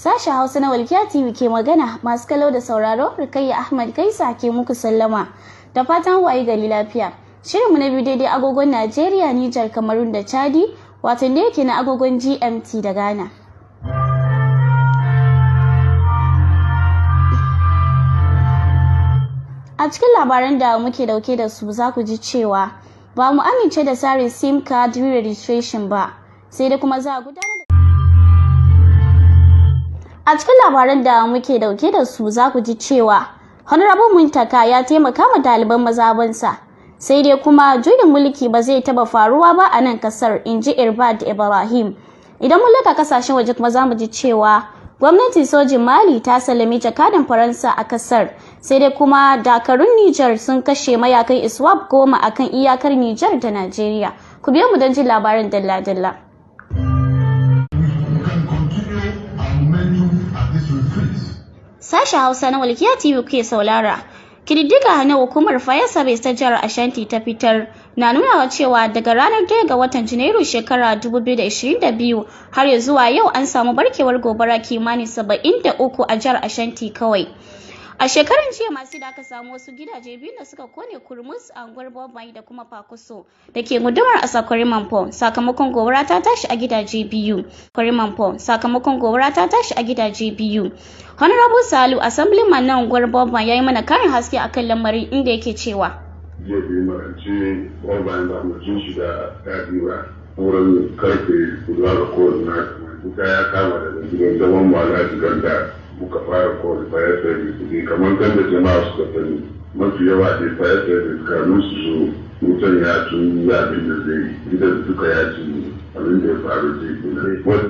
Sashen Hausa na Walkiya TV ke magana, masu kallo da sauraro, Rukaiyat Kaisa ke muku sallama. Da fatan waye gari lafiya. Shirinmu na biyu daidai agogon Najeriya, Nijar, Kamarun da Chadi, wato ne yake na agogon GMT da Ghana. A cikin labaran da muke dauke da su za ku ji cewa ba mu amince da tsarin SIM card registration ba, sai dai kuma za a gudanar da A cikin labaran da muke dauke da su za ku ji cewa Honorable Muntaka ya taimaka ma ɗaliban mazabansa, sai dai kuma juyin mulki ba zai taba faruwa ba a nan kasar, inji Irbad Ibrahim. Idan mun leka kasashen waje kuma za mu ji cewa gwamnatin sojin Mali ta salami jakadan Faransa a kasar, sai dai kuma dakarun Nijar sun kashe mayakan ISWAP 10 akan iyakar Nijar da Najeriya. Ku biyo mu don jin labarin dalla-dalla. Sashen Hausa na Walkiya TV kuke saurara. Kididdiga na hukumar Fire Service ta jihar Ashanti ta fitar na nuna cewa daga ranar 1 ga watan Janairu shekara 2022 har zuwa yau an samu barkewar gobara kimanin 73 a jihar Ashanti kawai. A shekaran jiya masu da aka samu wasu gidaje biyu da suka kone kurmus a unguwar Bombay da kuma Pakuso da ke gudumar Asakari Mampo sakamakon gobara ta tashi a gidaje biyu. Sakamakon gobara ta tashi a gidaje biyu. Honorable Salu, Assemblyman na unguwar Bombay, ya yi mana karin haske akan lamarin inda yake cewa. Jiya biyu maranci Bombay da mutum shi da ɗabiwa wurin karfe guda da kowane na duka ya kama daga gidan zaman mala gidan da muka fara kowane fire service ne kamar kan da jama'a suka sani mafi yawa da fire service kanun su zo mutum ya tun abin da zai gidan duka ya ci abin da ya faru zai